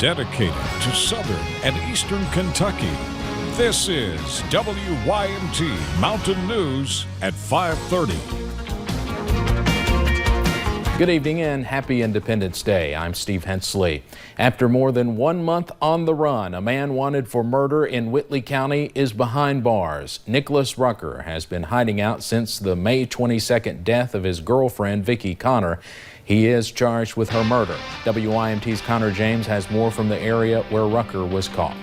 dedicated to southern and eastern Kentucky. This is WYMT Mountain News at 5:30. Good evening and happy Independence Day. I'm Steve Hensley. After more than 1 month on the run, a man wanted for murder in Whitley County is behind bars. Nicholas Rucker has been hiding out since the May 22nd death of his girlfriend, Vicki Connor. He is charged with her murder. WYMT's Connor James has more from the area where Rucker was caught.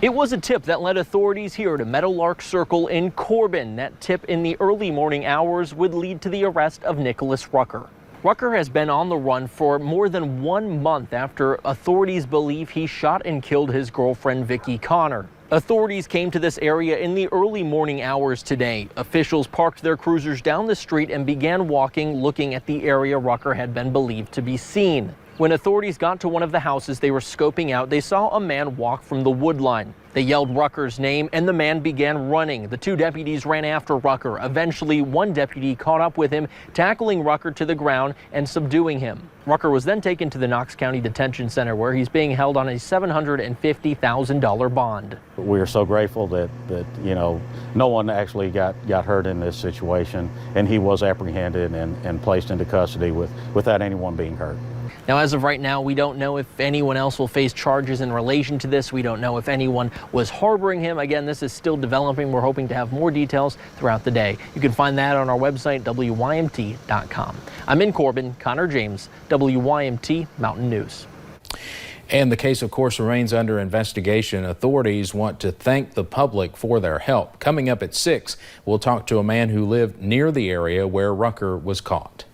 It was a tip that led authorities here to Meadowlark Circle in Corbin. That tip in the early morning hours would lead to the arrest of Nicholas Rucker. Rucker has been on the run for more than 1 month after authorities believe he shot and killed his girlfriend, Vicki Connor. Authorities came to this area in the early morning hours today. Officials parked their cruisers down the street and began walking, looking at the area Rucker had been believed to be seen. When authorities got to one of the houses they were scoping out, they saw a man walk from the wood line. They yelled Rucker's name and the man began running. The two deputies ran after Rucker. Eventually, one deputy caught up with him, tackling Rucker to the ground and subduing him. Rucker was then taken to the Knox County Detention Center where he's being held on a $750,000 bond. We are so grateful that no one actually got hurt in this situation, and he was apprehended and placed into custody without anyone being hurt. Now, as of right now, we don't know if anyone else will face charges in relation to this. We don't know if anyone was harboring him. Again, this is still developing. We're hoping to have more details throughout the day. You can find that on our website, WYMT.com. I'm in Corbin, Connor James, WYMT Mountain News. And the case, of course, remains under investigation. Authorities want to thank the public for their help. Coming up at 6, we'll talk to a man who lived near the area where Rucker was caught.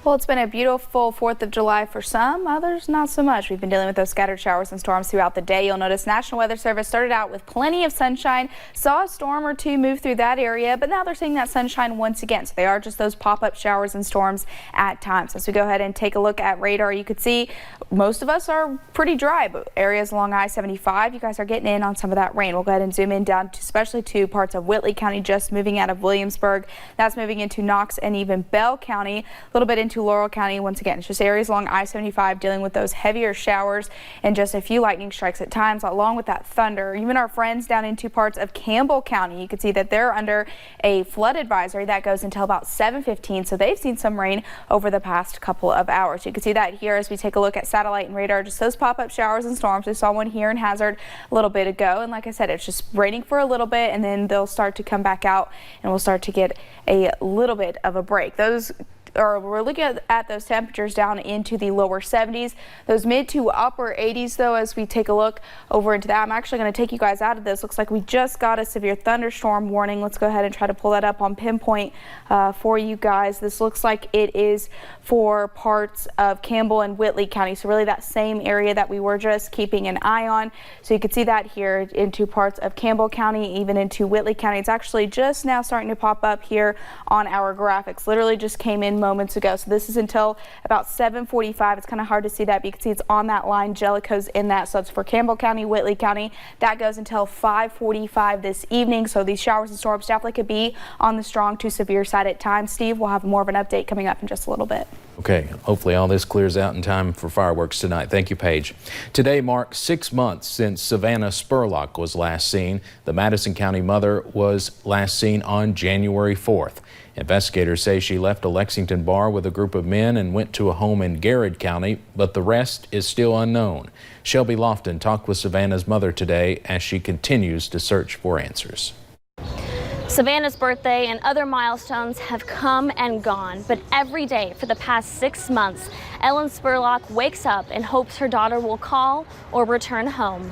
Well, it's been a beautiful 4th of July for some, others not so much. We've been dealing with those scattered showers and storms throughout the day. You'll notice National Weather Service started out with plenty of sunshine, saw a storm or two move through that area, but now they're seeing that sunshine once again. So they are just those pop-up showers and storms at times. As we go ahead and take a look at radar, you could see most of us are pretty dry, but areas along I-75, you guys are getting in on some of that rain. We'll go ahead and zoom in down to especially to parts of Whitley County, just moving out of Williamsburg. That's moving into Knox and even Bell County, a little bit into Laurel County. Once again, it's just areas along I-75 dealing with those heavier showers and just a few lightning strikes at times, along with that thunder. Even our friends down into parts of Campbell County, you can see that they're under a flood advisory that goes until about 7:15. So they've seen some rain over the past couple of hours. You can see that here as we take a look at satellite and radar, just those pop-up showers and storms. We saw one here in Hazard a little bit ago, and like I said, it's just raining for a little bit and then they'll start to come back out and we'll start to get a little bit of a break. We're looking at those temperatures down into the lower 70s, those mid to upper 80s though. As we take a look over into that, I'm actually going to take you guys out of this. Looks like we just got a severe thunderstorm warning. Let's go ahead and try to pull that up on pinpoint for you guys. This looks like it is for parts of Campbell and Whitley County, so really that same area that we were just keeping an eye on. So you can see that here into parts of Campbell County, even into Whitley County. It's actually just now starting to pop up here on our graphics. Literally just came in moments ago. So this is until about 7:45. It's kind of hard to see that, but you can see it's on that line. Jellicoe's in that. So it's for Campbell County, Whitley County. That goes until 5:45 this evening. So these showers and storms definitely could be on the strong to severe side at times. Steve, we'll have more of an update coming up in just a little bit. Okay, hopefully all this clears out in time for fireworks tonight. Thank you, Paige. Today marks 6 months since Savannah Spurlock was last seen. The Madison County mother was last seen on January 4th. Investigators say she left a Lexington bar with a group of men and went to a home in Garrett County, but the rest is still unknown. Shelby Lofton talked with Savannah's mother today as she continues to search for answers. Savannah's birthday and other milestones have come and gone, but every day for the past 6 months, Ellen Spurlock wakes up and hopes her daughter will call or return home.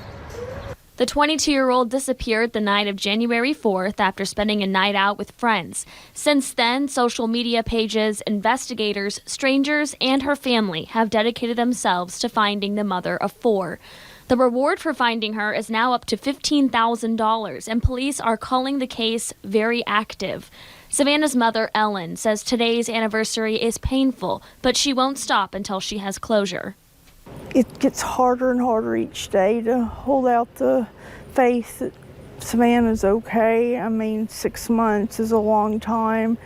The 22-year-old disappeared the night of January 4th after spending a night out with friends. Since then, social media pages, investigators, strangers, and her family have dedicated themselves to finding the mother of 4. The reward for finding her is now up to $15,000, and police are calling the case very active. Savannah's mother, Ellen, says today's anniversary is painful, but she won't stop until she has closure. It gets harder and harder each day to hold out the faith that Savannah's okay. I mean, 6 months is a long time,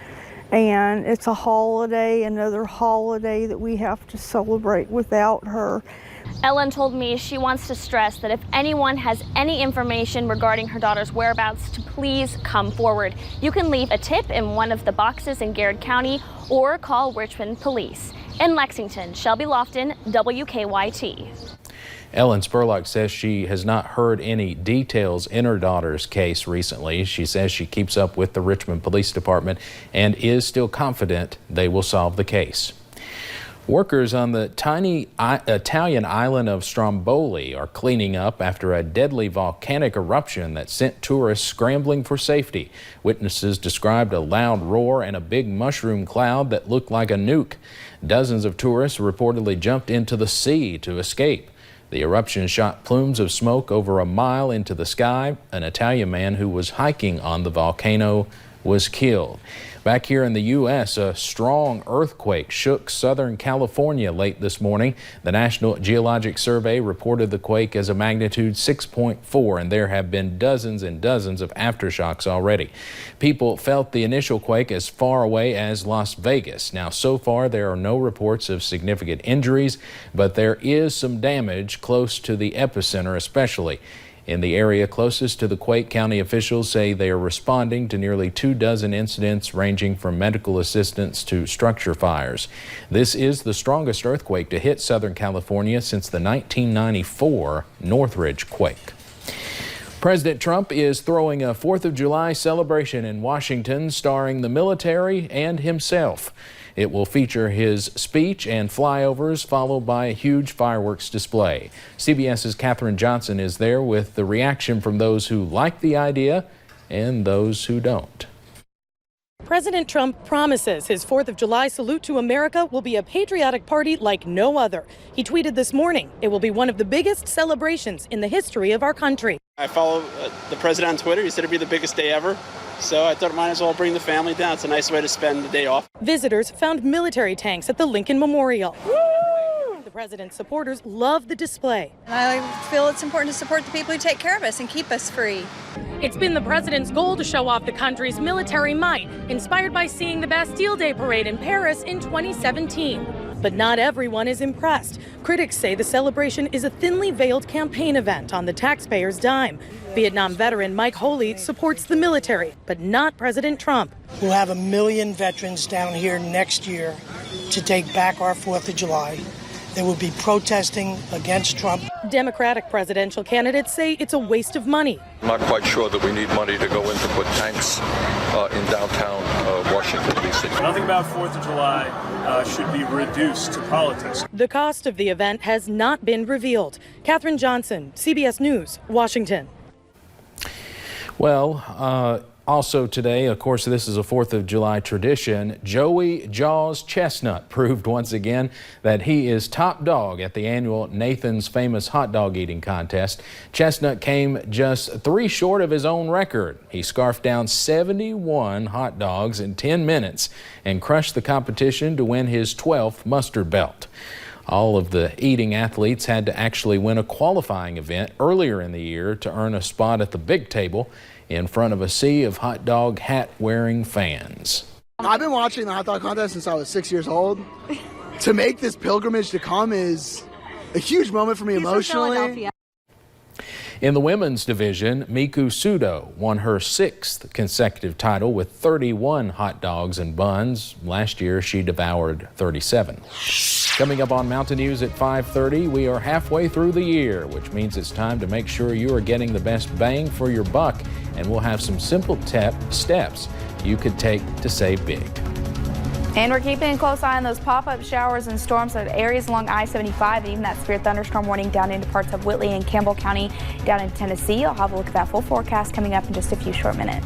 and it's a holiday, another holiday that we have to celebrate without her. Ellen told me she wants to stress that if anyone has any information regarding her daughter's whereabouts, to please come forward. You can leave a tip in one of the boxes in Garrett County or call Richmond Police. In Lexington, Shelby Lofton, WKYT. Ellen Spurlock says she has not heard any details in her daughter's case recently. She says she keeps up with the Richmond Police Department and is still confident they will solve the case. Workers on the tiny Italian island of Stromboli are cleaning up after a deadly volcanic eruption that sent tourists scrambling for safety. Witnesses described a loud roar and a big mushroom cloud that looked like a nuke. Dozens of tourists reportedly jumped into the sea to escape. The eruption shot plumes of smoke over a mile into the sky. An Italian man who was hiking on the volcano was killed. Back here in the U.S., a strong earthquake shook Southern California late this morning. The National Geologic Survey reported the quake as a magnitude 6.4, and there have been dozens and dozens of aftershocks already. People felt the initial quake as far away as Las Vegas. Now, so far, there are no reports of significant injuries, but there is some damage close to the epicenter, especially. In the area closest to the quake, county officials say they are responding to nearly 24 incidents ranging from medical assistance to structure fires. This is the strongest earthquake to hit Southern California since the 1994 Northridge quake. President Trump is throwing a 4th of July celebration in Washington starring the military and himself. It will feature his speech and flyovers, followed by a huge fireworks display. CBS's Katherine Johnson is there with the reaction from those who like the idea and those who don't. President Trump promises his 4th of July salute to America will be a patriotic party like no other. He tweeted this morning, it will be one of the biggest celebrations in the history of our country. I follow the president on Twitter. He said it'd be the biggest day ever. So I thought I might as well bring the family down. It's a nice way to spend the day off. Visitors found military tanks at the Lincoln Memorial. Woo! The president's supporters love the display. I feel it's important to support the people who take care of us and keep us free. It's been the president's goal to show off the country's military might, inspired by seeing the Bastille Day parade in Paris in 2017. But not everyone is impressed. Critics say the celebration is a thinly veiled campaign event on the taxpayers' dime. Vietnam veteran Mike Holey supports the military, but not President Trump. We'll have 1 million veterans down here next year to take back our 4th of July. They will be protesting against Trump. Democratic presidential candidates say it's a waste of money. I'm not quite sure that we need money to go in to put tanks in downtown Washington, D.C. Nothing about 4th of July should be reduced to politics. The cost of the event has not been revealed. Katherine Johnson, CBS News, Washington. Well, also today, of course, this is a 4th of July tradition. Joey Jaws Chestnut proved once again that he is top dog at the annual Nathan's Famous Hot Dog Eating Contest. Chestnut came just 3 short of his own record. He scarfed down 71 hot dogs in 10 minutes and crushed the competition to win his 12th mustard belt. All of the eating athletes had to actually win a qualifying event earlier in the year to earn a spot at the big table in front of a sea of hot dog hat-wearing fans. I've been watching the hot dog contest since I was 6 years old. To make this pilgrimage to come is a huge moment for me emotionally. In the women's division, Miku Sudo won her 6th consecutive title with 31 hot dogs and buns. Last year, she devoured 37. Coming up on Mountain News at 5:30, we are halfway through the year, which means it's time to make sure you are getting the best bang for your buck, and we'll have some simple steps you could take to save big. And we're keeping a close eye on those pop-up showers and storms at areas along I-75 and even that severe thunderstorm warning down into parts of Whitley and Campbell County down in Tennessee. I'll have a look at that full forecast coming up in just a few short minutes.